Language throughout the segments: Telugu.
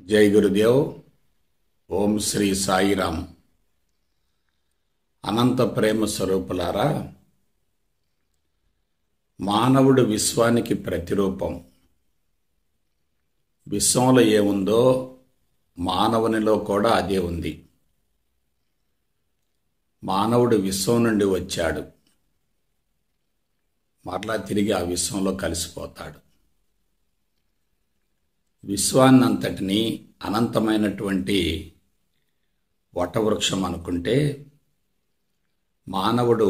జై గురుదేవ్. ఓం శ్రీ సాయిరామ్. అనంత ప్రేమ స్వరూపులారా, మానవుడు విశ్వానికి ప్రతిరూపం. విశ్వంలో ఏముందో మానవునిలో కూడా అదే ఉంది. మానవుడు విశ్వం నుండి వచ్చాడు, మరలా తిరిగి ఆ విశ్వంలో కలిసిపోతాడు. విశ్వాన్నంతటినీ అనంతమైనటువంటి వటవృక్షం అనుకుంటే, మానవుడు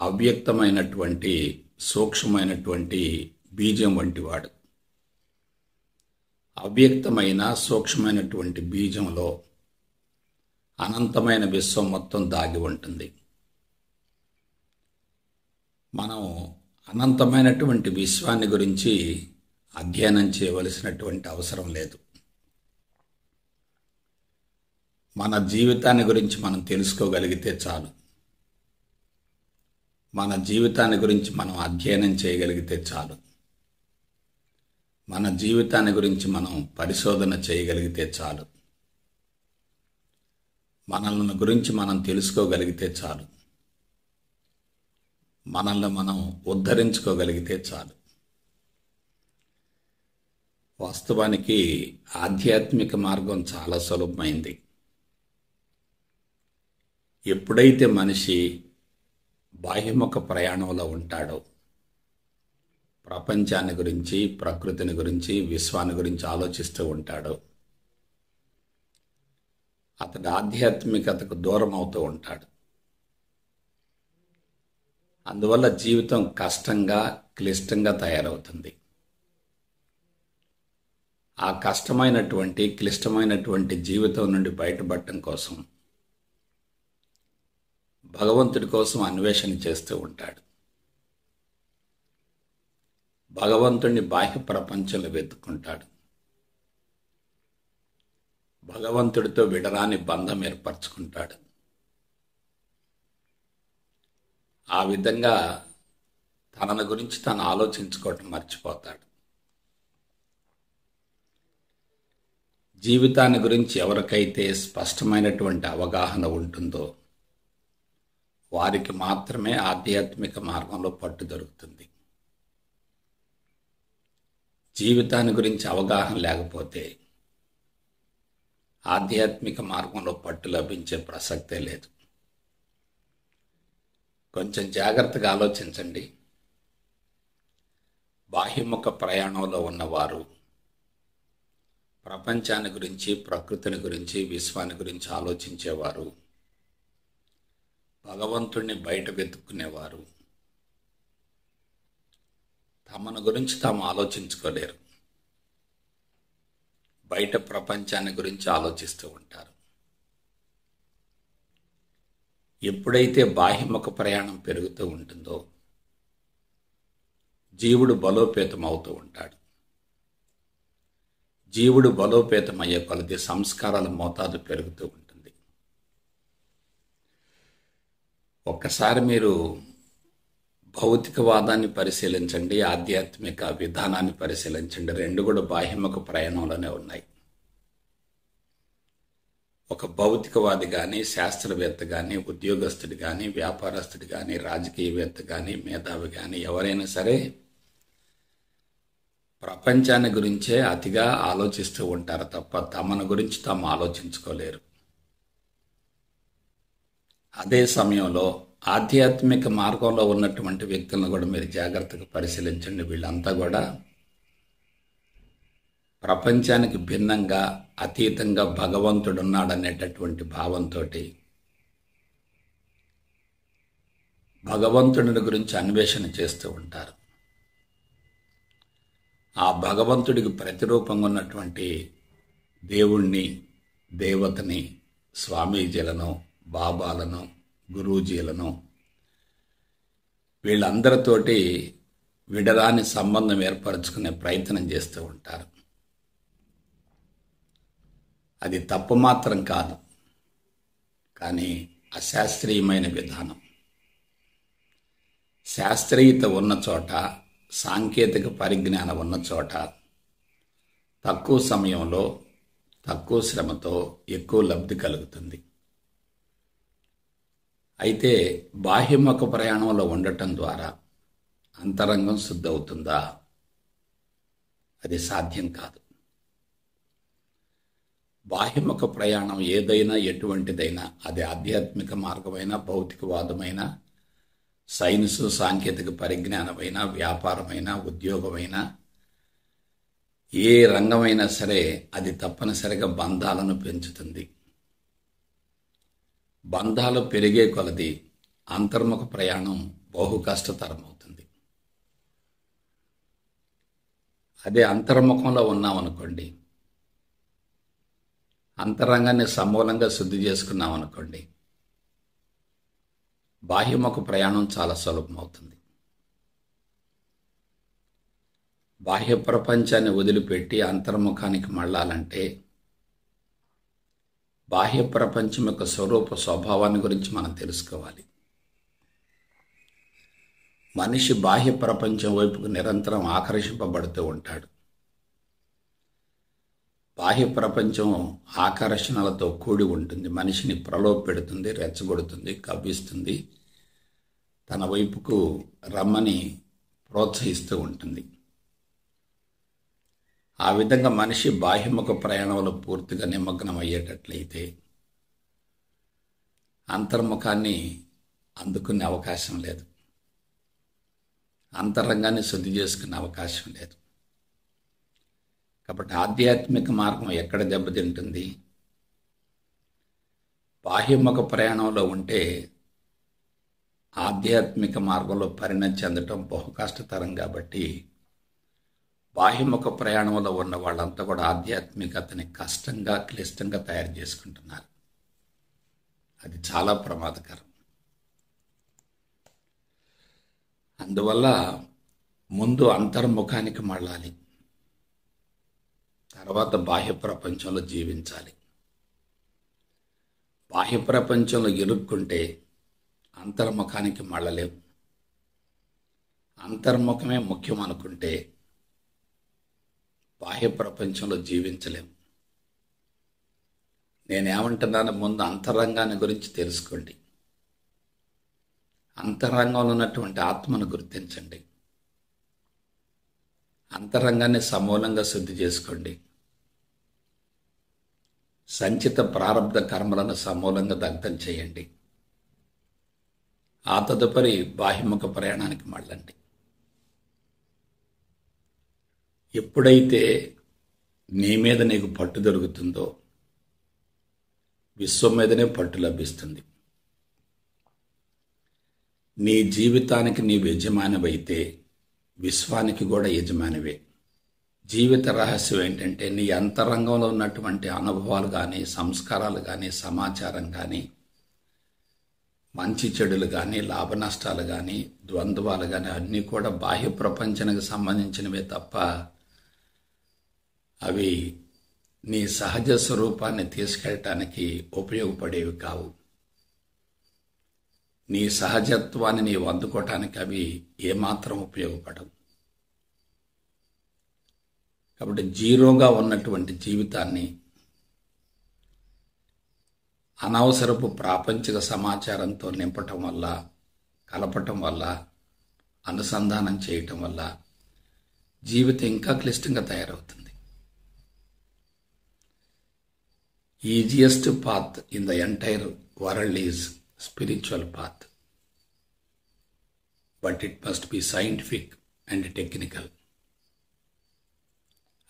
అవ్యక్తమైనటువంటి సూక్ష్మమైనటువంటి బీజం వంటివాడు. అవ్యక్తమైన సూక్ష్మమైనటువంటి బీజంలో అనంతమైన విశ్వం మొత్తం దాగి ఉంటుంది. మనం అనంతమైనటువంటి విశ్వాన్ని గురించి అధ్యయనం చేయవలసినటువంటి అవసరం లేదు. మన జీవితాన్ని గురించి మనం తెలుసుకోగలిగితే చాలు. మన జీవితాన్ని గురించి మనం అధ్యయనం చేయగలిగితే చాలు. మన జీవితాన్ని గురించి మనం పరిశోధన చేయగలిగితే చాలు. మనల్ని గురించి మనం తెలుసుకోగలిగితే చాలు. మనల్ని మనం ఉద్ధరించుకోగలిగితే చాలు. వాస్తవానికి ఆధ్యాత్మిక మార్గం చాలా సులభమైంది. ఎప్పుడైతే మనిషి బాహ్యముఖ ప్రయాణంలో ఉంటాడో, ప్రపంచాన్ని గురించి, ప్రకృతిని గురించి, విశ్వాన్ని గురించి ఆలోచిస్తూ ఉంటాడో, అతడు ఆధ్యాత్మికతకు దూరం అవుతూ ఉంటాడు. అందువల్ల జీవితం కష్టంగా, క్లిష్టంగా తయారవుతుంది. ఆ కష్టమైనటువంటి, క్లిష్టమైనటువంటి జీవితం నుండి బయటపడటం కోసం భగవంతుడి కోసం అన్వేషణ చేస్తూ ఉంటాడు. భగవంతుడిని బాహ్య ప్రపంచంలో వెతుక్కుంటాడు. భగవంతుడితో విడరాని బంధం ఏర్పరచుకుంటాడు. ఆ విధంగా తనను గురించి తాను ఆలోచించుకోవటం మర్చిపోతాడు. జీవితాన్ని గురించి ఎవరికైతే స్పష్టమైనటువంటి అవగాహన ఉంటుందో వారికి మాత్రమే ఆధ్యాత్మిక మార్గంలో పట్టు దొరుకుతుంది. జీవితాన్ని గురించి అవగాహన లేకపోతే ఆధ్యాత్మిక మార్గంలో పట్టు లభించే ప్రసక్తే లేదు. కొంచెం జాగ్రత్తగా ఆలోచించండి. బాహ్యముఖ ప్రయాణంలో ఉన్నవారు ప్రపంచాన్ని గురించి, ప్రకృతిని గురించి, విశ్వాన్ని గురించి ఆలోచించేవారు, భగవంతుడిని బయట వెతుక్కునేవారు తమను గురించి తాము ఆలోచించుకోలేరు. బయట ప్రపంచాన్ని గురించి ఆలోచిస్తూ ఉంటారు. ఎప్పుడైతే బాహ్యముఖ ప్రయాణం పెరుగుతూ ఉంటుందో జీవుడు బలోపేతం అవుతూ ఉంటాడు. జీవుడు బలోపేతమయ్యే కొలది సంస్కారాల మోతాదు పెరుగుతూ ఉంటుంది. ఒక్కసారి మీరు భౌతికవాదాన్ని పరిశీలించండి, ఆధ్యాత్మిక విధానాన్ని పరిశీలించండి. రెండు కూడా బాహ్యముఖ ప్రయాణంలోనే ఉన్నాయి. ఒక భౌతికవాది కానీ, శాస్త్రవేత్త కానీ, ఉద్యోగస్తుడు కానీ, వ్యాపారస్తుడు కానీ, రాజకీయవేత్త కానీ, మేధావి కానీ ఎవరైనా సరే ప్రపంచాన్ని గురించే అతిగా ఆలోచిస్తూ ఉంటారు తప్ప తమను గురించి తాము ఆలోచించుకోలేరు. అదే సమయంలో ఆధ్యాత్మిక మార్గంలో ఉన్నటువంటి వ్యక్తులను కూడా మీరు జాగ్రత్తగా పరిశీలించండి. వీళ్ళంతా కూడా ప్రపంచానికి భిన్నంగా, అతీతంగా భగవంతుడున్నాడనేటటువంటి భావంతో భగవంతుడిని గురించి అన్వేషణ చేస్తూ ఉంటారు. ఆ భగవంతుడికి ప్రతిరూపంగా ఉన్నటువంటి దేవుణ్ణి, దేవతని, స్వామీజీలను, బాబాలను, గురూజీలను వీళ్ళందరితోటి విడరాని సంబంధం ఏర్పరచుకునే ప్రయత్నం చేస్తూ ఉంటారు. అది తప్పు మాత్రం కాదు, కానీ అశాస్త్రీయమైన విధానం. శాస్త్రీయత ఉన్న చోట, సాంకేతిక పరిజ్ఞానం ఉన్న చోట తక్కువ సమయంలో తక్కువ శ్రమతో ఎక్కువ లబ్ధి కలుగుతుంది. అయితే బాహ్యముఖ ప్రయాణంలో ఉండటం ద్వారా అంతరంగం శుద్ధవుతుందా? అది సాధ్యం కాదు. బాహ్యముఖ ప్రయాణం ఏదైనా, ఎటువంటిదైనా, అది ఆధ్యాత్మిక మార్గమైన, భౌతికవాదమైన, సైన్సు సాంకేతిక పరిజ్ఞానమైన, వ్యాపారమైన, ఉద్యోగమైన, ఏ రంగమైనా సరే అది తప్పనిసరిగా బంధాలను పెంచుతుంది. బంధాలు పెరిగే కొలది అంతర్ముఖ ప్రయాణం బహు కష్టతరమవుతుంది. అదే అంతర్ముఖంలో ఉన్నామనుకోండి, అంతరంగాన్ని సమూలంగా శుద్ధి చేసుకున్నామనుకోండి, బాహ్యముఖ ప్రయాణం చాలా సులభమవుతుంది. బాహ్య ప్రపంచాన్ని వదిలిపెట్టి అంతర్ముఖానికి మళ్ళాలంటే బాహ్య ప్రపంచం యొక్క స్వరూప స్వభావాన్ని గురించి మనం తెలుసుకోవాలి. మనిషి బాహ్య ప్రపంచం వైపుకు నిరంతరం ఆకర్షింపబడుతూ ఉంటాడు. బాహ్య ప్రపంచం ఆకర్షణలతో కూడి ఉంటుంది. మనిషిని ప్రలోభపెడుతుంది, రెచ్చగొడుతుంది, కవ్విస్తుంది, తన వైపుకు రమ్మని ప్రోత్సహిస్తూ ఉంటుంది. ఆ విధంగా మనిషి బాహ్యముఖ ప్రయాణంలో పూర్తిగా నిమగ్నం అయ్యేటట్లయితే అంతర్ముఖాన్ని అందుకునే అవకాశం లేదు, అంతరంగాన్ని శుద్ధి చేసుకునే అవకాశం లేదు. కాబట్టి ఆధ్యాత్మిక మార్గం ఎక్కడ దెబ్బతింటుంది? బాహ్యముఖ ప్రయాణంలో ఉంటే ఆధ్యాత్మిక మార్గంలో పరిణతి చెందటం బహు కష్టతరం. కాబట్టి బాహ్యముఖ ప్రయాణంలో ఉన్న వాళ్ళంతా కూడా ఆధ్యాత్మికతని కష్టంగా, క్లిష్టంగా తయారు చేసుకుంటున్నారు. అది చాలా ప్రమాదకరం. అందువల్ల ముందు అంతర్ముఖానికి మళ్ళాలి, తర్వాత బాహ్య ప్రపంచంలో జీవించాలి. బాహ్య ప్రపంచంలో ఇరుక్కుంటే అంతర్ముఖానికి మళ్ళలేం. అంతర్ముఖమే ముఖ్యం అనుకుంటే బాహ్య ప్రపంచంలో జీవించలేం. నేనేమంటున్నాను, ముందు అంతరంగాన్ని గురించి తెలుసుకోండి. అంతరంగంలో ఉన్నటువంటి ఆత్మను గుర్తించండి. అంతరంగాన్ని సమూలంగా శుద్ధి చేసుకోండి. సంచిత ప్రారబ్ధ కర్మలను సమూలంగా దగ్ధం చేయండి. ఆ తదుపరి బాహ్యముఖ ప్రయాణానికి మళ్ళండి. ఎప్పుడైతే నీ మీద నీకు పట్టు దొరుకుతుందో విశ్వం మీదనే పట్టు లభిస్తుంది. నీ జీవితానికి నీవు యజమానివైతే విశ్వానికి కూడా యజమానివే. జీవిత రహస్యం ఏంటంటే నీ అంతరంగంలో ఉన్నటువంటి అనుభవాలు కానీ, సంస్కారాలు కానీ, సమాచారం కానీ, మంచి చెడులు కానీ, లాభ నష్టాలు కానీ, ద్వంద్వాలు కానీ అన్నీ కూడా బాహ్య ప్రపంచానికి సంబంధించినవే తప్ప అవి నీ సహజ స్వరూపాన్ని తీసుకెళ్ళటానికి ఉపయోగపడేవి కావు. నీ సహజత్వాన్ని నీవు అందుకోవటానికి అవి ఏమాత్రం ఉపయోగపడవు. కాబట్టి జీరోగా ఉన్నటువంటి జీవితాన్ని అనవసరపు ప్రాపంచిక సమాచారంతో నింపటం వల్ల, కలపటం వల్ల, అనుసంధానం చేయటం వల్ల జీవితం ఇంకా క్లిష్టంగా తయారవుతుంది. Easiest path in the entire world is spiritual path, but it must be scientific and technical.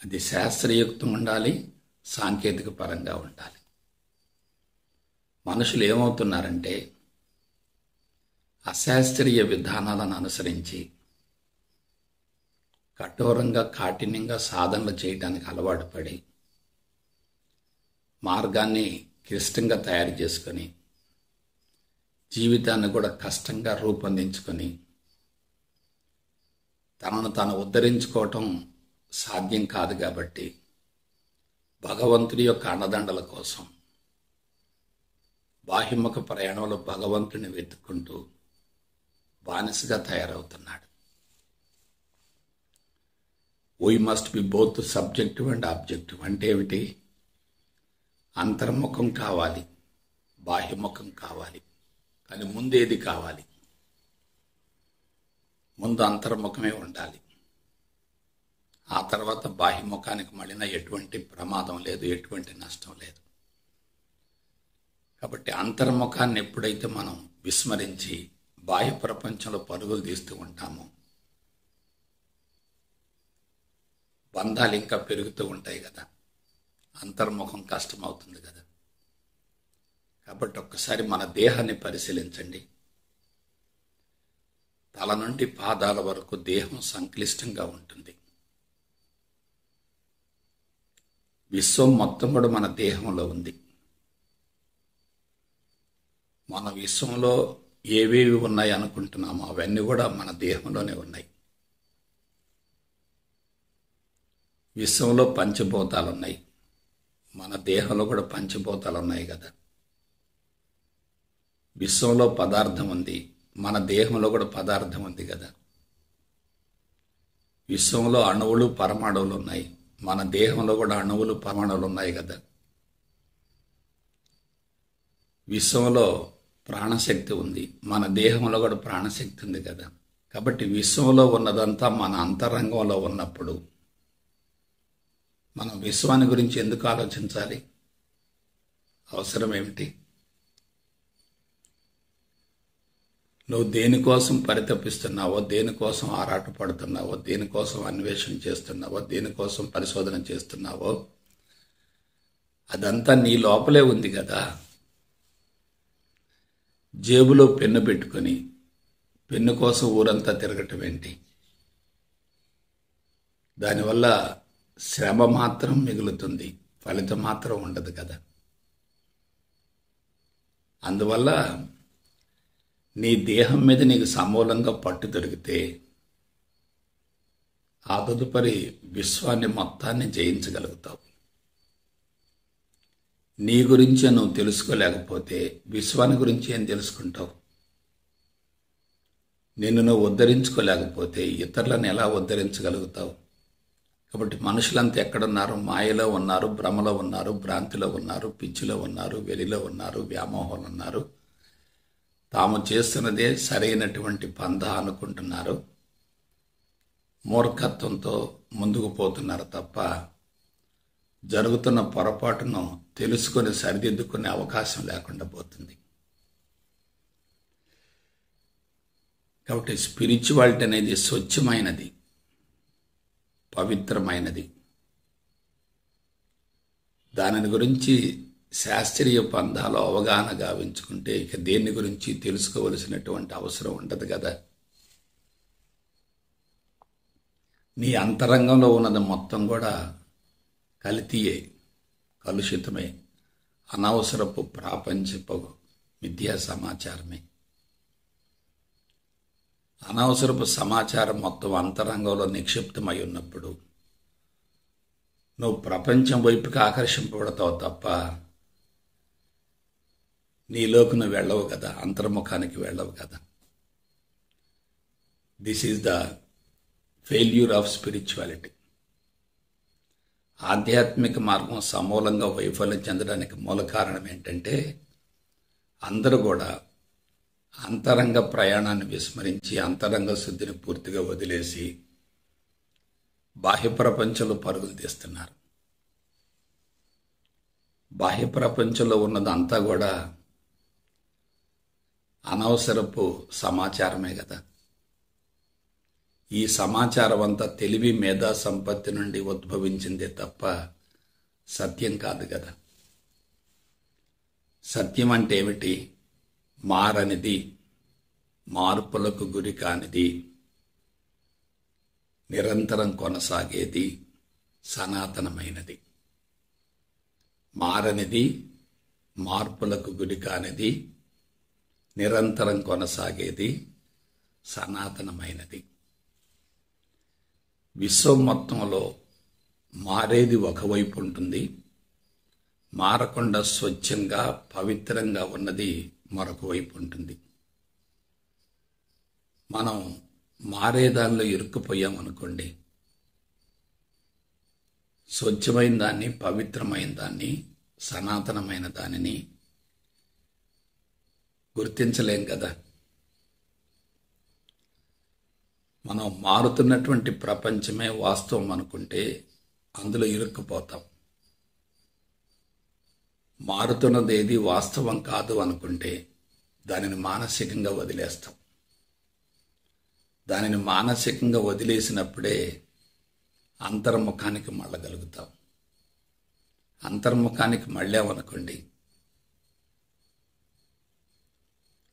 అది శాస్త్రయుక్తం ఉండాలి, సాంకేతిక పరంగా ఉండాలి. మనుషులు ఏమవుతున్నారంటే అశాస్త్రీయ విధానాలను అనుసరించి కఠోరంగా, కాఠిన్యంగా సాధనలు చేయడానికి అలవాటు పడి మార్గాన్ని క్లిష్టంగా తయారు చేసుకొని జీవితాన్ని కూడా కష్టంగా రూపొందించుకొని తనను తాను ఉద్ధరించుకోవటం సాధ్యం కాదు. కాబట్టి భగవంతుడి యొక్క అండదండల కోసం బాహ్యముఖ ప్రయాణంలో భగవంతుని వెతుక్కుంటూ బానిసగా తయారవుతున్నాడు. We must be both subjective and objective. అంటే ఏమిటి? అంతర్ముఖం కావాలి, బాహ్యముఖం కావాలి. కానీ ముందు ఏది కావాలి? ముందు అంతర్ముఖమే ఉండాలి. ఆ తర్వాత బాహ్యముఖానికి మళ్ళినా ఎటువంటి ప్రమాదం లేదు, ఎటువంటి నష్టం లేదు. కాబట్టి అంతర్ముఖాన్ని ఎప్పుడైతే మనం విస్మరించి బాహ్య ప్రపంచంలో పరుగులు తీస్తూ ఉంటామో బంధాలు ఇంకా పెరుగుతూ ఉంటాయి కదా, అంతర్ముఖం కష్టమవుతుంది కదా. కాబట్టి ఒక్కసారి మన దేహాన్ని పరిశీలించండి. తల నుండి పాదాల వరకు దేహం సంక్లిష్టంగా ఉంటుంది. విశ్వం మొత్తం కూడా మన దేహంలో ఉంది. మన విశ్వంలో ఏవేవి ఉన్నాయి అనుకుంటున్నామో అవన్నీ కూడా మన దేహంలోనే ఉన్నాయి. విశ్వంలో పంచభూతాలు ఉన్నాయి, మన దేహంలో కూడా పంచభూతాలు ఉన్నాయి కదా. విశ్వంలో పదార్థం ఉంది, మన దేహంలో కూడా పదార్థం ఉంది కదా. విశ్వంలో అణువులు పరమాణువులు ఉన్నాయి, మన దేహంలో కూడా అణువులు పరమాణువులు ఉన్నాయి కదా. విశ్వంలో ప్రాణశక్తి ఉంది, మన దేహంలో కూడా ప్రాణశక్తి ఉంది కదా. కాబట్టి విశ్వంలో ఉన్నదంతా మన అంతరంగంలో ఉన్నప్పుడు మనం విశ్వాన్ని గురించి ఎందుకు ఆలోచించాలి? అవసరం ఏమిటి? నువ్వు దేనికోసం పరితపిస్తున్నావో, దేనికోసం ఆరాటపడుతున్నావో, దేనికోసం అన్వేషణ చేస్తున్నావో, దేనికోసం పరిశోధన చేస్తున్నావో అదంతా నీ లోపలే ఉంది కదా. జేబులో పెన్ను పెట్టుకొని పెన్ను కోసం ఊరంతా తిరగటం ఏంటి? దానివల్ల శ్రమ మాత్రం మిగులుతుంది, ఫలితం మాత్రం ఉండదు కదా. అందువల్ల నీ దేహం మీద నీకు సమూలంగా పట్టు దొరికితే ఆ తదుపరి విశ్వాన్ని మొత్తాన్ని జయించగలుగుతావు. నీ గురించి నువ్వు తెలుసుకోలేకపోతే విశ్వాన్ని గురించి ఏం తెలుసుకుంటావు? నిన్ను నువ్వు ఉద్ధరించుకోలేకపోతే ఇతరులను ఎలా ఉద్ధరించగలుగుతావు? కాబట్టి మనుషులంతా ఎక్కడున్నారు? మాయలో ఉన్నారు, భ్రమలో ఉన్నారు, భ్రాంతిలో ఉన్నారు, పిచ్చిలో ఉన్నారు, వెలిలో ఉన్నారు, వ్యామోహంలో ఉన్నారు. తాము చేస్తున్నదే సరైనటువంటి పంథ అనుకుంటున్నారు. మూర్ఖత్వంతో ముందుకు పోతున్నారు తప్ప జరుగుతున్న పొరపాటును తెలుసుకొని సరిదిద్దుకునే అవకాశం లేకుండా పోతుంది. కాబట్టి స్పిరిచువాలిటీ అనేది స్వచ్ఛమైనది, పవిత్రమైనది. దానిని గురించి శాస్త్రీయ పంథాలో అవగాహన గావించుకుంటే ఇక దేని గురించి తెలుసుకోవలసినటువంటి అవసరం ఉండదు కదా. నీ అంతరంగంలో ఉన్నది మొత్తం కూడా కల్తీయే, కలుషితమే, అనవసరపు ప్రాపంచపు మిథ్యా సమాచారమే. అనవసరపు సమాచారం మొత్తం అంతరంగంలో నిక్షిప్తమై ఉన్నప్పుడు నువ్వు ప్రపంచం వైపుకి ఆకర్షింపబడతావు తప్ప నీలోకి నువ్వు వెళ్ళవు కదా, అంతర్ముఖానికి వెళ్ళవు కదా. This is the failure of spirituality. ఆధ్యాత్మిక మార్గం సమూలంగా వైఫల్యం చెందడానికి మూల కారణం ఏంటంటే అందరూ కూడా అంతరంగ ప్రయాణాన్ని విస్మరించి అంతరంగ శుద్ధిని పూర్తిగా వదిలేసి బాహ్య ప్రపంచంలో పరుగులు తీస్తున్నారు. బాహ్య ప్రపంచంలో ఉన్నదంతా కూడా అనవసరపు సమాచారమే కదా. ఈ సమాచారం అంతా తెలివి మేధా సంపత్తి నుండి ఉద్భవించిందే తప్ప సత్యం కాదు కదా. సత్యం అంటే ఏమిటి? మారనిది, మార్పులకు గురి కానిది, నిరంతరం కొనసాగేది, సనాతనమైనది. మారనిది, మార్పులకు గురి కానిది, నిరంతరం కొనసాగేది, సనాతనమైనది. విశ్వం మొత్తంలో మారేది ఒకవైపు ఉంటుంది, మారకుండా స్వచ్ఛంగా పవిత్రంగా ఉన్నది మరొక వైపు ఉంటుంది. మనం మారేదానిలో ఇరుక్కుపోయామనుకోండి, స్వచ్ఛమైన దాన్ని, పవిత్రమైన దాన్ని, సనాతనమైన దానిని గుర్తించలేం కదా. మనం మారుతున్నటువంటి ప్రపంచమే వాస్తవం అనుకుంటే అందులో ఇరుక్కుపోతాం. మారుతున్నది ఏది వాస్తవం కాదు అనుకుంటే దానిని మానసికంగా వదిలేస్తాం. దానిని మానసికంగా వదిలేసినప్పుడే అంతర్ముఖానికి మళ్ళగలుగుతాం. అంతర్ముఖానికి మళ్ళామనుకోండి,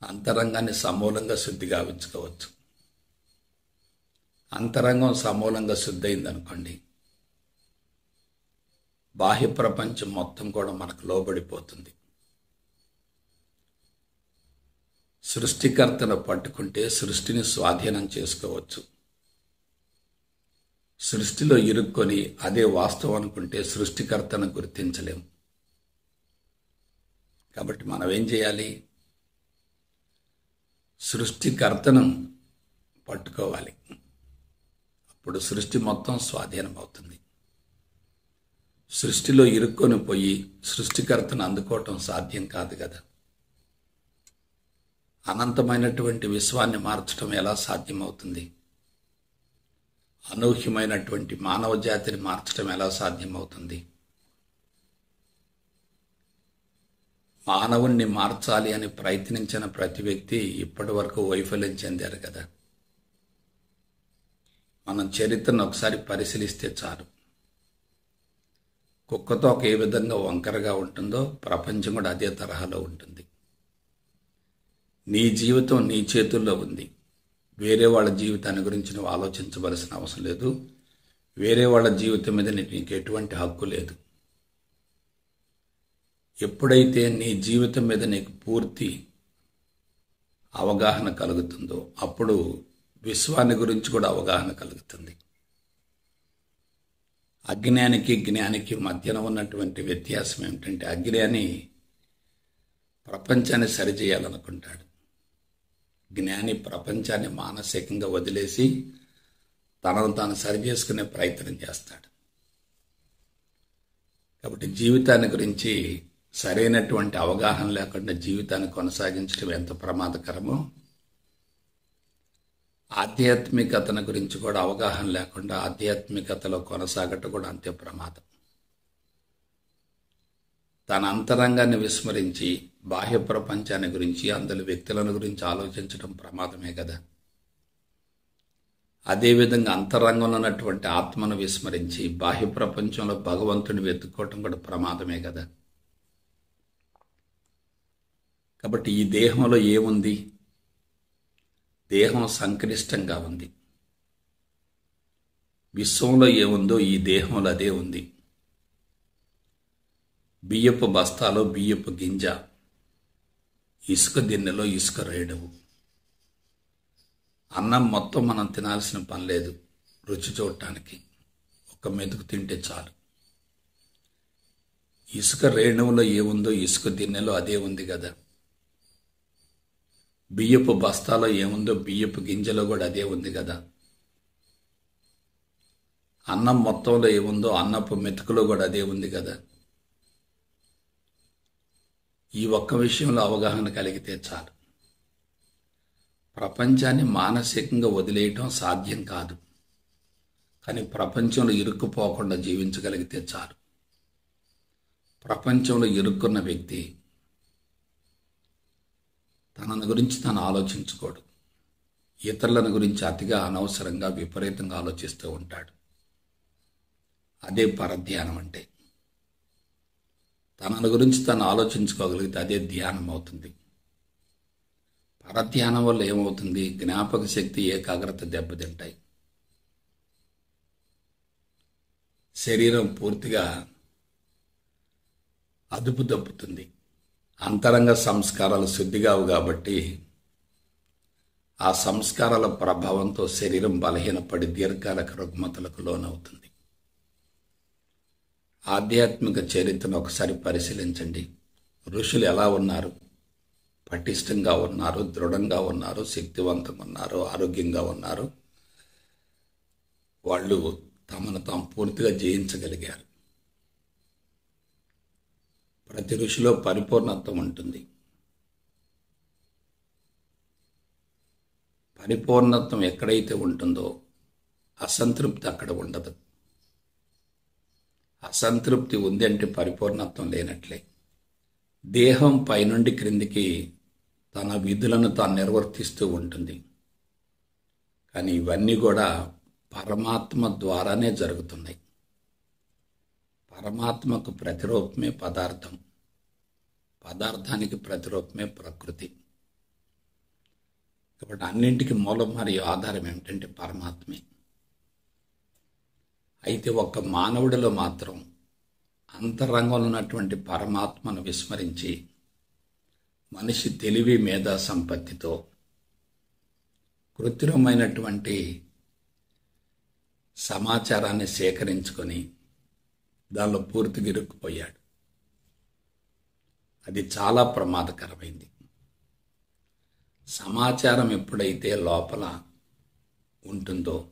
అంతరంగాన్ని సమూలంగా శుద్ధి గావించుకోవచ్చు. అంతరంగం సమూలంగా శుద్ధి అయిందనుకోండి, బాహ్య ప్రపంచం మొత్తం కూడా మనకు లోబడిపోతుంది. సృష్టికర్తను పట్టుకుంటే సృష్టిని స్వాధీనం చేసుకోవచ్చు. సృష్టిలో ఇరుక్కొని అదే వాస్తవం అనుకుంటే సృష్టికర్తను గుర్తించలేం. కాబట్టి మనం ఏం చేయాలి? సృష్టికర్తను పట్టుకోవాలి. అప్పుడు సృష్టి మొత్తం స్వాధీనం అవుతుంది. సృష్టిలో ఇరుక్కొని పోయి సృష్టికర్తను అందుకోవటం సాధ్యం కాదు కదా. అనంతమైనటువంటి విశ్వాన్ని మార్చడం ఎలా సాధ్యమవుతుంది? అనూహ్యమైనటువంటి మానవ జాతిని మార్చడం ఎలా సాధ్యమవుతుంది? మానవుణ్ణి మార్చాలి అని ప్రయత్నించిన ప్రతి వ్యక్తి ఇప్పటి వరకు వైఫల్యం చెందారు కదా. మనం చరిత్రను ఒకసారి పరిశీలిస్తే చాలు. కుక్కతో ఏ విధంగా వంకరగా ఉంటుందో ప్రపంచం కూడా అదే తరహాలో ఉంటుంది. నీ జీవితం నీ చేతుల్లో ఉంది. వేరే వాళ్ళ జీవితాన్ని గురించి నువ్వు ఆలోచించవలసిన అవసరం లేదు. వేరే వాళ్ళ జీవితం మీద నీకు ఎటువంటి హక్కు లేదు. ఎప్పుడైతే నీ జీవితం మీద నీకు పూర్తి అవగాహన కలుగుతుందో అప్పుడు విశ్వాన్ని గురించి కూడా అవగాహన కలుగుతుంది. అజ్ఞానికి జ్ఞానికి మధ్యన ఉన్నటువంటి వ్యత్యాసం ఏమిటంటే, అజ్ఞాని ప్రపంచాన్ని సరిచేయాలనుకుంటాడు. జ్ఞాని ప్రపంచాన్ని మానసికంగా వదిలేసి తనను తాను సరిచేసుకునే ప్రయత్నం చేస్తాడు. కాబట్టి జీవితాన్ని గురించి సరైనటువంటి అవగాహన లేకుండా జీవితాన్ని కొనసాగించడం ఎంత ప్రమాదకరమో, ఆధ్యాత్మికతను గురించి కూడా అవగాహన లేకుండా ఆధ్యాత్మికతలో కొనసాగటం కూడా అంతే ప్రమాదం. తన అంతరంగాన్ని విస్మరించి బాహ్య ప్రపంచాన్ని గురించి అందులో వ్యక్తులను గురించి ఆలోచించడం ప్రమాదమే కదా. అదేవిధంగా అంతరంగంలో ఉన్నటువంటి ఆత్మను విస్మరించి బాహ్య ప్రపంచంలో భగవంతుని వెతుక్కోవటం కూడా ప్రమాదమే కదా. కాబట్టి ఈ దేహంలో ఏముంది? దేహం సంక్లిష్టంగా ఉంది. విశ్వంలో ఏముందో ఈ దేహంలో అదే ఉంది. బియ్యపు బస్తాలో బియ్యపు గింజ, ఇసుక దిన్నెలో ఇసుక రేణువు. అన్నం మొత్తం మనం తినాల్సిన పని లేదు. రుచి చూడటానికి ఒక మెతుకు తింటే చాలు. ఇసుక రేణువులో ఏముందో ఇసుక దిన్నెలో అదే ఉంది కదా. బియ్యపు బస్తాలో ఏముందో బియ్యపు గింజలో కూడా అదే ఉంది కదా. అన్నం మొత్తంలో ఏముందో అన్నపు మెతుకులో కూడా అదే ఉంది కదా. ఈ ఒక్క విషయంలో అవగాహన కలిగితే చాలు. ప్రపంచాన్ని మానసికంగా వదిలేయటం సాధ్యం కాదు, కానీ ప్రపంచంలో ఇరుక్కుపోకుండా జీవించగలిగితే చాలు. ప్రపంచంలో ఇరుక్కున్న వ్యక్తి తనని గురించి తను ఆలోచించుకోడు. ఇతరులను గురించి అతిగా అనవసరంగా విపరీతంగా ఆలోచిస్తూ ఉంటాడు. అదే పరధ్యానం అంటే. తనని గురించి తను ఆలోచించుకోగలిగితే అదే ధ్యానం అవుతుంది. పరధ్యానం వల్ల ఏమవుతుంది? జ్ఞాపక శక్తి, ఏకాగ్రత దెబ్బతింటాయి. శరీరం పూర్తిగా అదుపు తప్పుతుంది. అంతరంగ సంస్కారాలు శుద్ధిగావు కాబట్టి ఆ సంస్కారాల ప్రభావంతో శరీరం బలహీనపడి దీర్ఘకాలిక రుగ్మతలకు లోనవుతుంది. ఆధ్యాత్మిక చరిత్రను ఒకసారి పరిశీలించండి. ఋషులు ఎలా ఉన్నారు? పటిష్టంగా ఉన్నారు, దృఢంగా ఉన్నారు, శక్తివంతంగా ఉన్నారు, ఆరోగ్యంగా ఉన్నారు. వాళ్ళు తమను తాము పూర్తిగా జయించగలిగారు. ప్రతి ఋషిలో పరిపూర్ణత్వం ఉంటుంది. పరిపూర్ణత్వం ఎక్కడైతే ఉంటుందో అసంతృప్తి అక్కడ ఉండదు. అసంతృప్తి ఉంది అంటే పరిపూర్ణత్వం లేనట్లే. దేహం పైనుండి క్రిందికి తన విధులను తాను నిర్వర్తిస్తూ ఉంటుంది. కానీ ఇవన్నీ కూడా పరమాత్మ ద్వారానే జరుగుతున్నాయి. పరమాత్మకు ప్రతిరూపమే పదార్థం, పదార్థానికి ప్రతిరూపమే ప్రకృతి. కాబట్టి అన్నింటికి మూలం మరియు ఆధారం ఏమిటంటే పరమాత్మే. అయితే ఒక్క మానవుడిలో మాత్రం అంతరంగంలో ఉన్నటువంటి పరమాత్మను విస్మరించి మనిషి తెలివి మేధా సంపత్తితో కృత్రిమమైనటువంటి సమాచారాన్ని సేకరించుకొని దానిలో పూర్తిగా ఇరుక్కుపోయాడు. అది చాలా ప్రమాదకరమైంది. సమాచారం ఎప్పుడైతే లోపల ఉంటుందో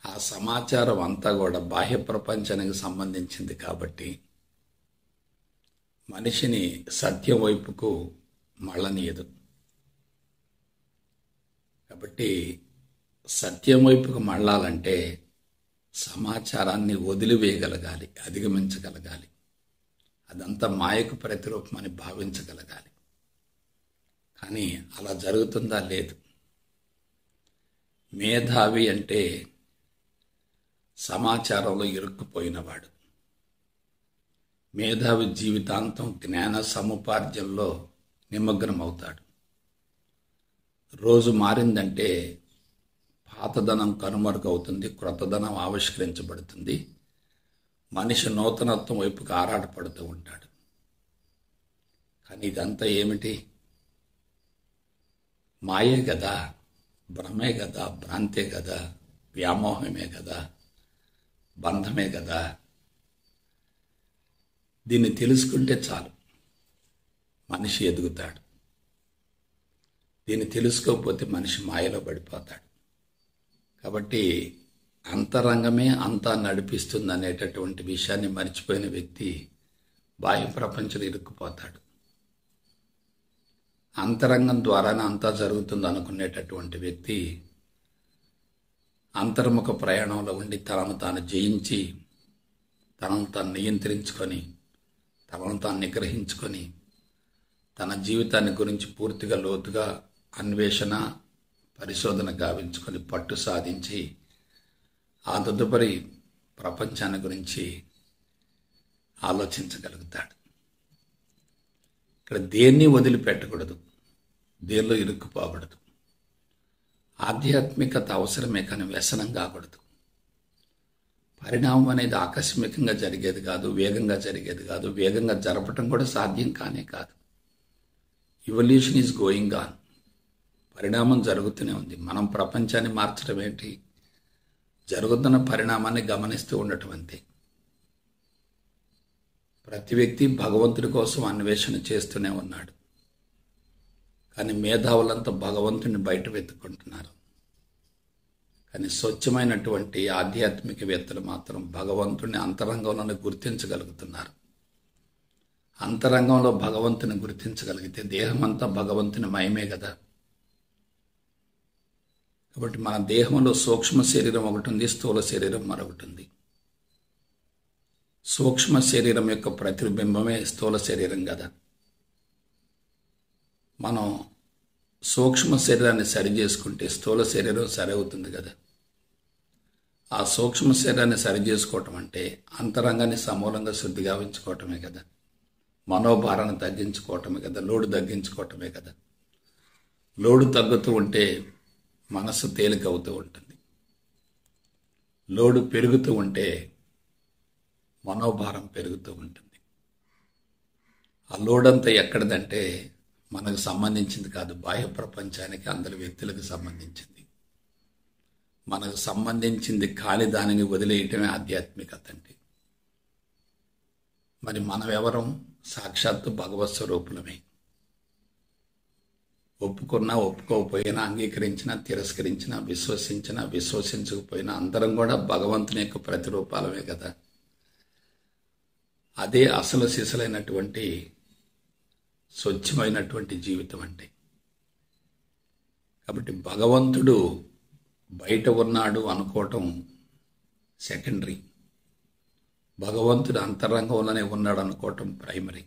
ఆ సమాచారం అంతా కూడా బాహ్య ప్రపంచానికి సంబంధించింది కాబట్టి మనిషిని సత్యం వైపుకు మళ్ళనీయదు. కాబట్టి సత్యం వైపుకు మళ్ళాలంటే సమాచారాన్ని వదిలివేయగలగాలి, అధిగమించగలగాలి. అదంతా మాయకు ప్రతిరూపమని భావించగలగాలి. కానీ అలా జరుగుతుందా? లేదు. మేధావి అంటే సమాచారంలో ఇరుక్కుపోయినవాడు. మేధావి జీవితాంతం జ్ఞాన సముపార్జనలో నిమగ్నమవుతాడు. రోజు మారిందంటే పాతదనం కనుమరుగవుతుంది, క్రొత్తదనం ఆవిష్కరించబడుతుంది. మనిషి నూతనత్వం వైపుకి ఆరాటపడుతూ ఉంటాడు. కానీ ఇదంతా ఏమిటి? మాయే కదా, భ్రమే కదా, భ్రాంతే కదా, వ్యామోహమే కదా, బంధమే కదా. దీన్ని తెలుసుకుంటే చాలు, మనిషి ఎదుగుతాడు. దీన్ని తెలుసుకోకపోతే మనిషి మాయలో పడిపోతాడు. కాబట్టి అంతరంగమే అంతా నడిపిస్తుంది అనేటటువంటి విషయాన్ని మర్చిపోయిన వ్యక్తి బాహ్య ప్రపంచంలో ఇరుక్కుపోతాడు. అంతరంగం ద్వారానే అంతా జరుగుతుంది అనుకునేటటువంటి వ్యక్తి అంతర్ముఖ ప్రయాణంలో ఉండి తనను తాను జయించి, తనను తాను నియంత్రించుకొని, తనను తాను నిగ్రహించుకొని, తన జీవితాన్ని గురించి పూర్తిగా లోతుగా అన్వేషణ పరిశోధన గావించుకొని పట్టు సాధించి ఆ తదుపరి ప్రపంచాన్ని గురించి ఆలోచించగలుగుతాడు. ఇక్కడ దేన్ని వదిలిపెట్టకూడదు, దేనిలో ఇరుక్కుపోకూడదు. ఆధ్యాత్మికత అవసరమే కానీ వ్యసనం కాకూడదు. పరిణామం అనేది ఆకస్మికంగా జరిగేది కాదు, వేగంగా జరిగేది కాదు. వేగంగా జరపటం కూడా సాధ్యం కానే కాదు. Evolution is going on. పరిణామం జరుగుతూనే ఉంది. మనం ప్రపంచాన్ని మార్చడం ఏంటి? జరుగుతున్న పరిణామాన్ని గమనిస్తూ ఉండటం అంతే. ప్రతి వ్యక్తి భగవంతుడి కోసం అన్వేషణ చేస్తూనే ఉన్నాడు. కానీ మేధావులంతా భగవంతుని బయట వెతుక్కుంటున్నారు. కానీ స్వచ్ఛమైనటువంటి ఆధ్యాత్మికవేత్తలు మాత్రం భగవంతుని అంతరంగంలోనే గుర్తించగలుగుతున్నారు. అంతరంగంలో భగవంతుని గుర్తించగలిగితే దేహమంతా భగవంతుని మయమే కదా. కాబట్టి మన దేహంలో సూక్ష్మ శరీరం ఒకటి ఉంది, స్థూల శరీరం మరొకటి ఉంది. సూక్ష్మ శరీరం యొక్క ప్రతిబింబమే స్థూల శరీరం కదా. మనం సూక్ష్మ శరీరాన్ని సరి చేసుకుంటే స్థూల శరీరం సరి అవుతుంది కదా. ఆ సూక్ష్మ శరీరాన్ని సరి చేసుకోవటం అంటే అంతరంగాన్ని సమూలంగా శుద్ధి గావించుకోవటమే కదా. మనోభారాన్ని తగ్గించుకోవటమే కదా, లోడు తగ్గించుకోవటమే కదా. లోడు తగ్గుతూ ఉంటే మనస్సు తేలిక అవుతూ ఉంటుంది. లోడు పెరుగుతూ ఉంటే మనోభారం పెరుగుతూ ఉంటుంది. ఆ లోడంతా ఎక్కడిదంటే మనకు సంబంధించింది కాదు, బాహ్య ప్రపంచానికి, అందరి వ్యక్తులకు సంబంధించింది. మనకు సంబంధించింది కాని దానిని వదిలేయటమే ఆధ్యాత్మికత అంటే. మరి మనం ఎవరం? సాక్షాత్తు భగవత్ స్వరూపులమే. ఒప్పుకున్నా ఒప్పుకోకపోయినా, అంగీకరించినా తిరస్కరించినా, విశ్వసించినా విశ్వసించకపోయినా అందరం కూడా భగవంతుని యొక్క ప్రతిరూపాలమే కదా. అదే అసలు సిసలైనటువంటి స్వచ్ఛమైనటువంటి జీవితం అంటే. కాబట్టి భగవంతుడు బయట ఉన్నాడు అనుకోవటం సెకండరీ, భగవంతుడు అంతరంగంలోనే ఉన్నాడు అనుకోవటం ప్రైమరీ.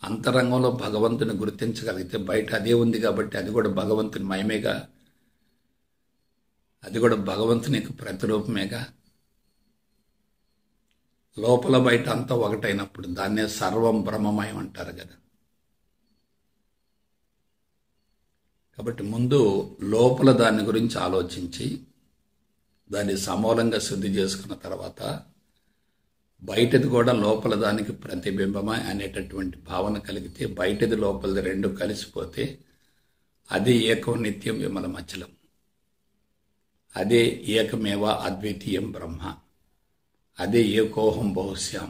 అంతరంగంలో భగవంతుని గుర్తించగలిగితే బయట అదే ఉంది కాబట్టి అది కూడా భగవంతుని మయమేగా, అది కూడా భగవంతుని ప్రతిరూపమేగా. లోపల బయట అంతా ఒకటైనప్పుడు దాన్నే సర్వం బ్రహ్మమయం అంటారు కదా. కాబట్టి ముందు లోపల దాని గురించి ఆలోచించి దాన్ని సమూలంగా శుద్ధి చేసుకున్న తర్వాత బయటది కూడా లోపల దానికి ప్రతిబింబమా అనేటటువంటి భావన కలిగితే బయటది లోపలది రెండు కలిసిపోతే అదే ఏకం నిత్యం విమలమచలం, అదే ఏకమేవ అద్వితీయం బ్రహ్మ, అదే ఏకోహం బహుశ్యాం,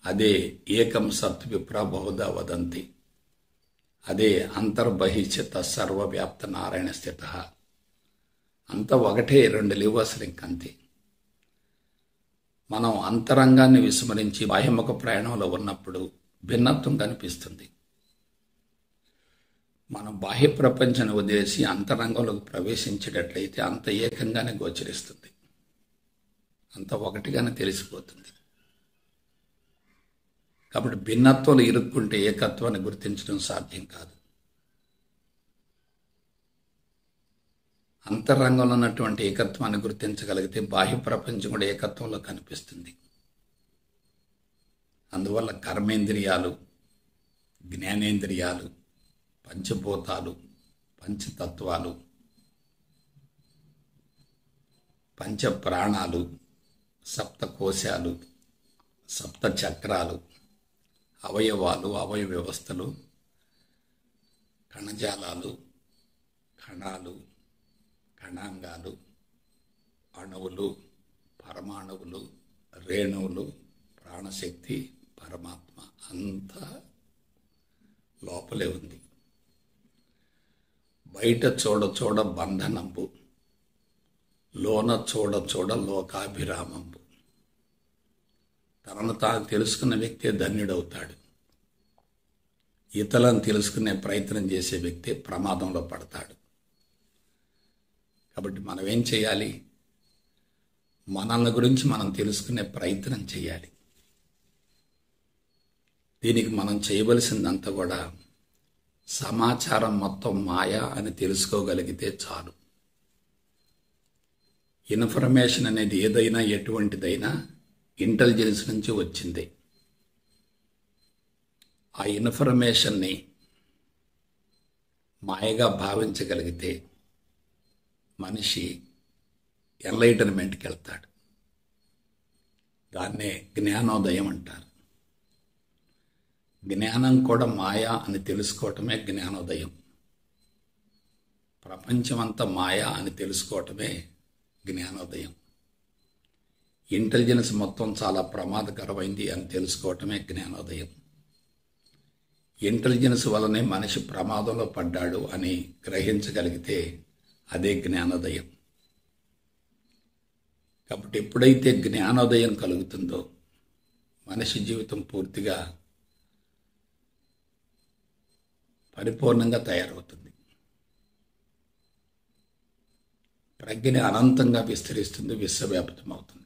అదే ఏకం సత్ విప్ర బహుదా వదంతి, అదే అంతర్బహిష్య తత్సర్వవ్యాప్త నారాయణ స్థిత. అంతా ఒకటే, రెండు లేవు అసలు ఇంకంతే. మనం అంతరంగాన్ని విస్మరించి బాహ్యముఖ ప్రయాణంలో ఉన్నప్పుడు భిన్నత్వం కనిపిస్తుంది. మనం బాహ్య ప్రపంచాన్ని వదిలేసి అంతరంగంలోకి ప్రవేశించేటట్లయితే అంత ఏకంగానే గోచరిస్తుంది, అంత ఒకటిగానే తెలిసిపోతుంది. కాబట్టి భిన్నత్వంలో ఇరుక్కుంటే ఏకత్వాన్ని గుర్తించడం సాధ్యం కాదు. అంతరంగంలో ఉన్నటువంటి ఏకత్వాన్ని గుర్తించగలిగితే బాహ్య ప్రపంచం కూడా ఏకత్వంలో కనిపిస్తుంది. అందువల్ల కర్మేంద్రియాలు, జ్ఞానేంద్రియాలు, పంచభూతాలు, పంచతత్వాలు, పంచప్రాణాలు, సప్తకోశాలు, సప్త చక్రాలు, అవయవాలు, అవయవ వ్యవస్థలు, కణజాలాలు, కణాలు, కణాంగాలు, అణువులు, పరమాణువులు, రేణువులు, ప్రాణశక్తి, పరమాత్మ అంతా లోపలే ఉంది. బయట చూడ చూడ బంధనంబు, లోన చూడ చూడ లోకాభిరామంబు. తనను తాను తెలుసుకున్న వ్యక్తే ధన్యుడవుతాడు. ఇతరులను తెలుసుకునే ప్రయత్నం చేసే వ్యక్తే ప్రమాదంలో పడతాడు. కాబట్టి మనం ఏం చేయాలి? మనల్ని గురించి మనం తెలుసుకునే ప్రయత్నం చేయాలి. దీనికి మనం చేయవలసిందంతా కూడా సమాచారం మొత్తం మాయా అని తెలుసుకోగలిగితే చాలు. ఇన్ఫర్మేషన్ అనేది ఏదైనా ఎటువంటిదైనా ఇంటెలిజెన్స్ నుంచి వచ్చింది. ఆ ఇన్ఫర్మేషన్ని మాయగా భావించగలిగితే మనిషి ఎన్లైటన్మెంట్కి వెళ్తాడు. దాన్నే జ్ఞానోదయం అంటారు. జ్ఞానం కూడా మాయా అని తెలుసుకోవటమే జ్ఞానోదయం. ప్రపంచమంతా మాయా అని తెలుసుకోవటమే జ్ఞానోదయం. ఇంటెలిజెన్స్ మొత్తం చాలా ప్రమాదకరమైంది అని తెలుసుకోవటమే జ్ఞానోదయం. ఇంటెలిజెన్స్ వల్లనే మనిషి ప్రమాదంలో పడ్డాడు అని గ్రహించగలిగితే అదే జ్ఞానోదయం. కాబట్టి ఎప్పుడైతే జ్ఞానోదయం కలుగుతుందో మనిషి జీవితం పూర్తిగా పరిపూర్ణంగా తయారవుతుంది. ప్రజ్ఞ అనంతంగా విస్తరిస్తుంది, విశ్వవ్యాప్తం అవుతుంది.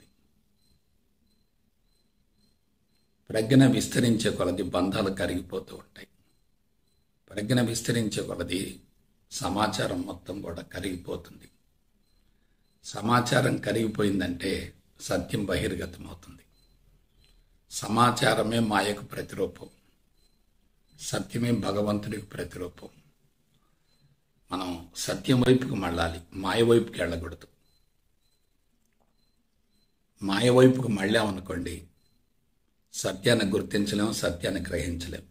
ప్రజ్ఞ విస్తరించే కొలది బంధాలు కరిగిపోతూ ఉంటాయి. ప్రజ్ఞ విస్తరించే కొలది సమాచారం మొత్తం కూడా కరిగిపోతుంది. సమాచారం కరిగిపోయిందంటే సత్యం బహిర్గతం అవుతుంది. సమాచారమే మాయకు ప్రతిరూపం, సత్యమే భగవంతుడికి ప్రతిరూపం. మనం సత్యం వైపుకి మళ్ళాలి, మాయ వైపుకి వెళ్ళకూడదు. మాయ వైపుకి మళ్ళామనుకోండి సత్యాన్ని గుర్తించలేము, సత్యాన్ని గ్రహించలేము.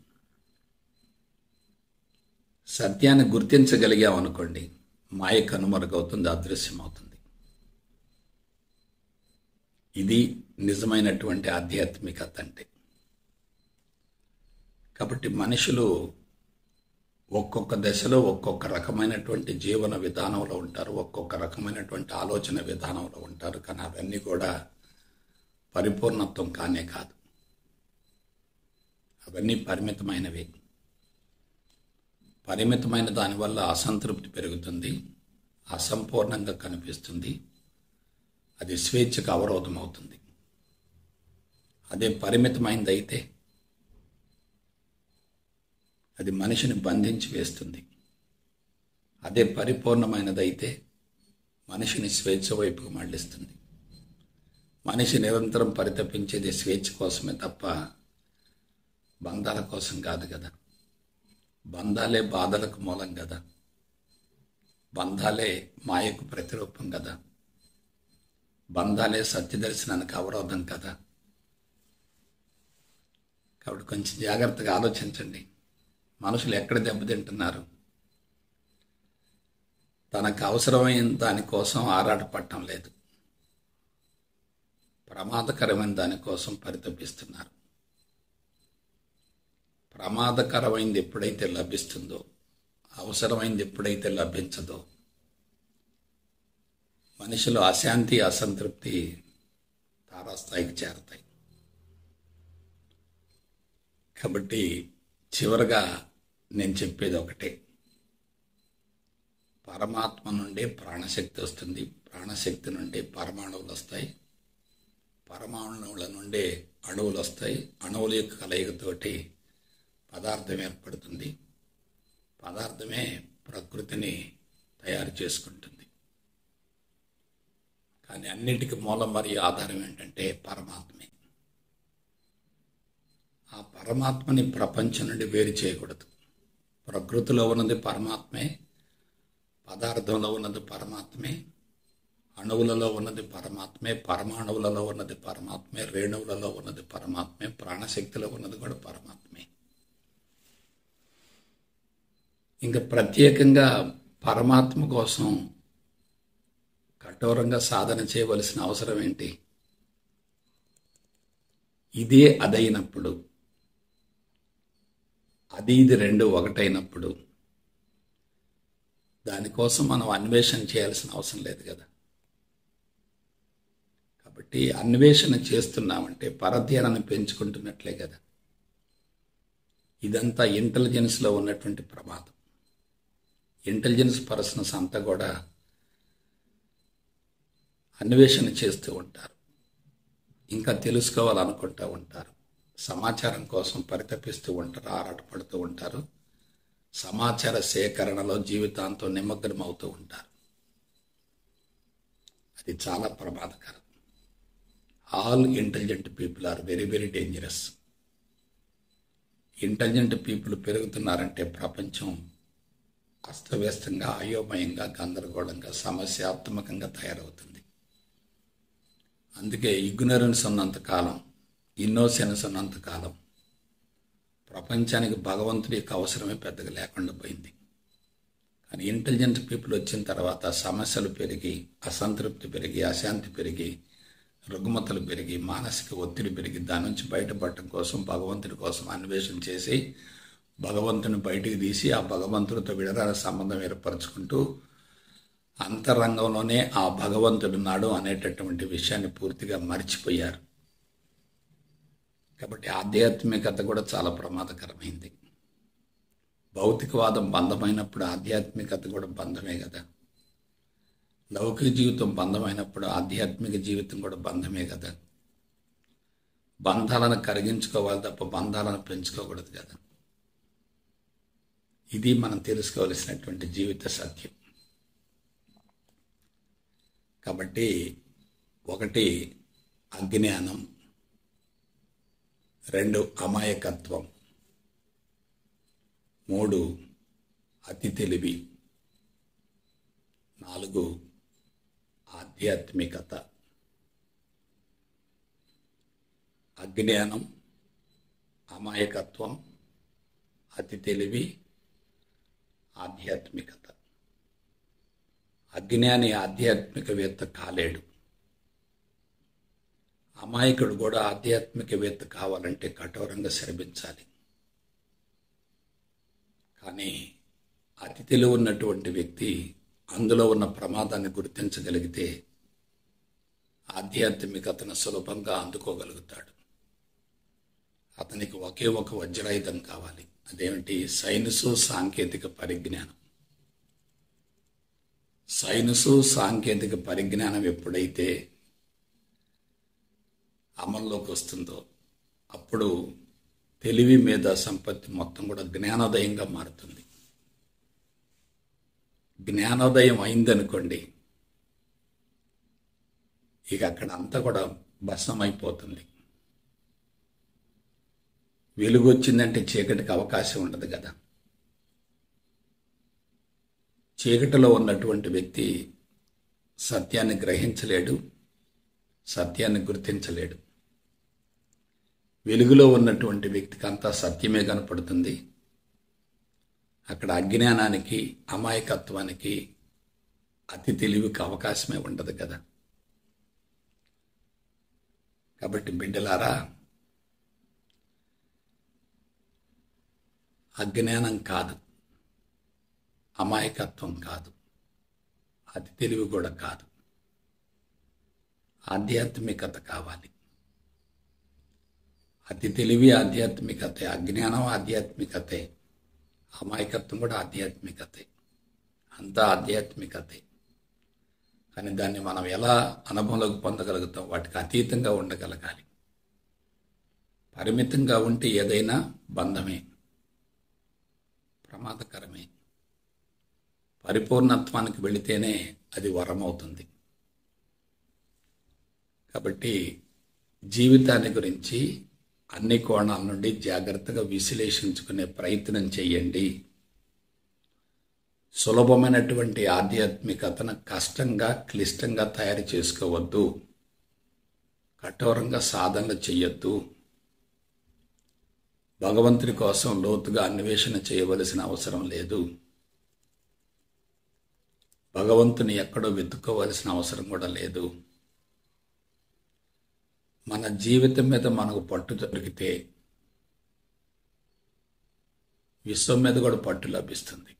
సత్యాన్ని గుర్తించగలిగామనుకోండి మాయ కనుమరుగవుతుంది, అదృశ్యమవుతుంది. ఇది నిజమైనటువంటి ఆధ్యాత్మికత అంటే. కాబట్టి మనుషులు ఒక్కొక్క దశలో ఒక్కొక్క రకమైనటువంటి జీవన విధానంలో ఉంటారు, ఒక్కొక్క రకమైనటువంటి ఆలోచన విధానంలో ఉంటారు. కానీ అవన్నీ కూడా పరిపూర్ణత్వం కానే కాదు. అవన్నీ పరిమితమైనవి. పరిమితమైన దానివల్ల అసంతృప్తి పెరుగుతుంది, అసంపూర్ణంగా కనిపిస్తుంది, అది స్వేచ్ఛకు అవరోధం అవుతుంది. అదే పరిమితమైనది అయితే అది మనిషిని బంధించి వేస్తుంది. అదే పరిపూర్ణమైనదైతే మనిషిని స్వేచ్ఛ వైపుకు మళ్లిస్తుంది. మనిషి నిరంతరం పరితపించేది స్వేచ్ఛ కోసమే తప్ప బంధాల కోసం కాదు కదా. బంధాలే బాధలకు మూలం కదా. బంధాలే మాయకు ప్రతిరూపం కదా. బంధాలే సత్యదర్శనానికి అవరోధం కదా. కాబట్టి కొంచెం జాగ్రత్తగా ఆలోచించండి. మనుషులు ఎక్కడ దెబ్బతింటున్నారు? తనకు అవసరమైన దానికోసం ఆరాటపడటం లేదు, ప్రమాదకరమైన దానికోసం పరితపిస్తున్నారు. ప్రమాదకరమైంది ఎప్పుడైతే లభిస్తుందో, అవసరమైంది ఎప్పుడైతే లభించదో, మనిషిలో అశాంతి, అసంతృప్తి తారాస్థాయికి చేరతాయి. కాబట్టి చివరగా నేను చెప్పేది ఒకటే, పరమాత్మ నుండే ప్రాణశక్తి వస్తుంది, ప్రాణశక్తి నుండి పరమాణువులు వస్తాయి, పరమాణువుల నుండే అణువులు వస్తాయి, అణువుల యొక్క కలయికతోటి పదార్థం ఏర్పడుతుంది, పదార్థమే ప్రకృతిని తయారు చేసుకుంటుంది. కానీ అన్నిటికీ మూలం మరియు ఆధారం ఏంటంటే పరమాత్మే. ఆ పరమాత్మని ప్రపంచం నుండి వేరు చేయకూడదు. ప్రకృతిలో ఉన్నది పరమాత్మే, పదార్థంలో ఉన్నది పరమాత్మే, అణువులలో ఉన్నది పరమాత్మే, పరమాణువులలో ఉన్నది పరమాత్మే, రేణువులలో ఉన్నది పరమాత్మే, ప్రాణశక్తిలో ఉన్నది కూడా పరమాత్మే. ఇంకా ప్రత్యేకంగా పరమాత్మ కోసం కఠోరంగా సాధన చేయవలసిన అవసరం ఏంటి? ఇదే అదైనప్పుడు, అది ఇది రెండు ఒకటైనప్పుడు దానికోసం మనం అన్వేషణ చేయాల్సిన అవసరం లేదు కదా. కాబట్టి అన్వేషణ చేస్తున్నామంటే పరధ్యానాన్ని పెంచుకుంటున్నట్లే కదా. ఇదంతా ఇంటెలిజెన్స్లో ఉన్నటువంటి ప్రమాదం. ఇంటెలిజెన్స్ పర్సన్స్ అంతా కూడా అన్వేషణ చేస్తూ ఉంటారు, ఇంకా తెలుసుకోవాలనుకుంటూ ఉంటారు, సమాచారం కోసం పరితపిస్తూ ఉంటారు, ఆరాటపడుతూ ఉంటారు, సమాచార సేకరణలో జీవితాంతం నిమగ్నం అవుతూ ఉంటారు. అది చాలా ప్రమాదకరం. All intelligent people are very very dangerous. Intelligent people పెరుగుతున్నారంటే ప్రపంచం అస్తవ్యస్తంగా, అయోమయంగా, గందరగోళంగా, సమస్యాత్మకంగా తయారవుతుంది. అందుకే ఇగ్నరెన్స్ ఉన్నంతకాలం, ఇన్నోసెన్స్ ఉన్నంతకాలం ప్రపంచానికి భగవంతుడి యొక్క అవసరమే పెద్దగా లేకుండా పోయింది. కానీ ఇంటెలిజెంట్ పీపుల్ వచ్చిన తర్వాత సమస్యలు పెరిగి, అసంతృప్తి పెరిగి, అశాంతి పెరిగి, రుగ్మతలు పెరిగి, మానసిక ఒత్తిడి పెరిగి, దాని నుంచి బయటపడటం కోసం భగవంతుడి కోసం అన్వేషణ చేసి భగవంతుని బయటికి తీసి ఆ భగవంతుడితో విడరాని సంబంధం ఏర్పరచుకుంటూ అంతరంగంలోనే ఆ భగవంతుడున్నాడు అనేటటువంటి విషయాన్ని పూర్తిగా మర్చిపోయారు. కాబట్టి ఆధ్యాత్మికత కూడా చాలా ప్రమాదకరమైంది. భౌతికవాదం బంధమైనప్పుడు ఆధ్యాత్మికత కూడా బంధమే కదా. లౌకిక జీవితం బంధమైనప్పుడు ఆధ్యాత్మిక జీవితం కూడా బంధమే కదా. బంధాలను కరిగించుకోవాలి తప్ప బంధాలను పెంచుకోకూడదు కదా. ఇది మనం తెలుసుకోవలసినటువంటి జీవిత సత్యం. కాబట్టి ఒకటి అజ్ఞానం, రెండు అమాయకత్వం, మూడు అతి తెలివి, నాలుగు ఆధ్యాత్మికత. అజ్ఞానం, అమాయకత్వం, అతి తెలివి, ఆధ్యాత్మికత. అజ్ఞాని ఆధ్యాత్మికవేత్త కాలేడు. అమాయకుడు కూడా ఆధ్యాత్మికవేత్త కావాలంటే కఠోరంగా శ్రమించాలి. కానీ అతి తెలివి ఉన్నటువంటి వ్యక్తి అందులో ఉన్న ప్రమాదాన్ని గుర్తించగలిగితే ఆధ్యాత్మికతను సులభంగా అందుకోగలుగుతాడు. అతనికి ఒకే ఒక వజ్రాయుధం కావాలి. అదేమిటి? సైన్సు సాంకేతిక పరిజ్ఞానం. సైన్సు సాంకేతిక పరిజ్ఞానం ఎప్పుడైతే అమల్లోకి వస్తుందో అప్పుడు తెలివి మీద సంపత్తి మొత్తం కూడా జ్ఞానోదయంగా మారుతుంది. జ్ఞానోదయం అయిందనుకోండి, ఇక అక్కడ అంతా కూడా భస్మమైపోతుంది. వెలుగు వచ్చిందంటే చీకటికి అవకాశం ఉండదు కదా. చీకటిలో ఉన్నటువంటి వ్యక్తి సత్యాన్ని గ్రహించలేడు, సత్యాన్ని గుర్తించలేడు. వెలుగులో ఉన్నటువంటి వ్యక్తికి అంతా సత్యమే కనపడుతుంది. అక్కడ అజ్ఞానానికి, అమాయకత్వానికి, అతి తెలివికి అవకాశమే ఉండదు కదా. కాబట్టి బిడ్డలారా, అజ్ఞానం కాదు, అమాయకత్వం కాదు, అతి తెలివి కూడా కాదు, ఆధ్యాత్మికత కావాలి. అతి తెలివి ఆధ్యాత్మికతే, అజ్ఞానం ఆధ్యాత్మికతే, అమాయకత్వం కూడా ఆధ్యాత్మికతే, అంతా ఆధ్యాత్మికతే. కానీ దాన్ని మనం ఎలా అనుభవంలోకి పొందగలుగుతాం? వాటికి అతీతంగా ఉండగలగాలి. పరిమితంగా ఉంటే ఏదైనా బంధమే, ప్రమాదకరమే. పరిపూర్ణత్వానికి వెళితేనే అది వరం అవుతుంది. కాబట్టి జీవితాన్ని గురించి అన్ని కోణాల నుండి జాగ్రత్తగా విశ్లేషించుకునే ప్రయత్నం చేయండి. సులభమైనటువంటి ఆధ్యాత్మికతను కష్టంగా, క్లిష్టంగా తయారు చేసుకోవద్దు. కఠోరంగా సాధనలు చెయ్యొద్దు. భగవంతుడి కోసం లోతుగా అన్వేషణ చేయవలసిన అవసరం లేదు. భగవంతుని ఎక్కడో వెతుక్కోవలసిన అవసరం కూడా లేదు. మన జీవితం మీద మనకు పట్టు దొరికితే విశ్వం మీద కూడా పట్టు లభిస్తుంది.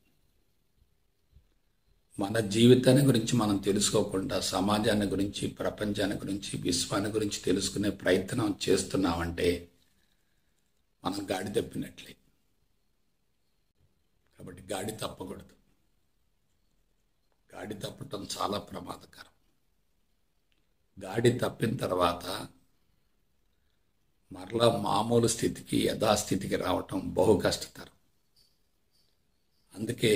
మన జీవితాన్ని గురించి మనం తెలుసుకోకుండా సమాజాన్ని గురించి, ప్రపంచాన్ని గురించి, విశ్వాన్ని గురించి తెలుసుకునే ప్రయత్నం చేస్తున్నామంటే మనం గాడి తప్పినట్లే. కాబట్టి గాడి తప్పకూడదు. గాడి తప్పటం చాలా ప్రమాదకరం. గాడి తప్పిన తర్వాత మరలా మామూలు స్థితికి, యథాస్థితికి రావటం బహు కష్టతరం. అందుకే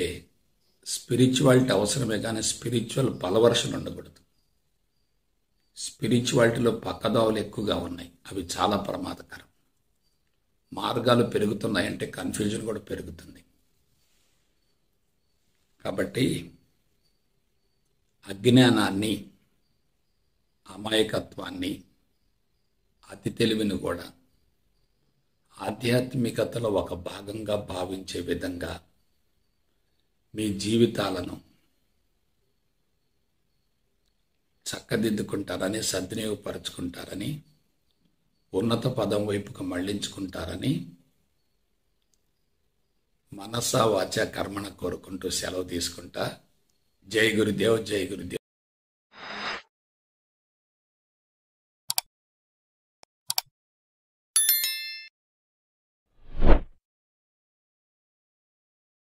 స్పిరిచువాలిటీ అవసరమే, కానీ స్పిరిచువల్ పలవర్షలు ఉండకూడదు. స్పిరిచువాలిటీలో పక్కదోవలు ఎక్కువగా ఉన్నాయి, అవి చాలా ప్రమాదకరం. మార్గాలు పెరుగుతున్నాయంటే కన్ఫ్యూజన్ కూడా పెరుగుతుంది. కాబట్టి అజ్ఞానాన్ని, అమాయకత్వాన్ని, అతి తెలివిని కూడా ఆధ్యాత్మికతలో ఒక భాగంగా భావించే విధంగా మీ జీవితాలను చక్కదిద్దుకుంటారని, సద్వినియోగపరుచుకుంటారని, ఉన్నత పదం వైపుకు మళ్లించుకుంటారని మనసా వాచా కర్మణ కోరుకుంటూ సెలవు తీసుకుంటా. జై గురుదేవ్, జై గురుదేవ్.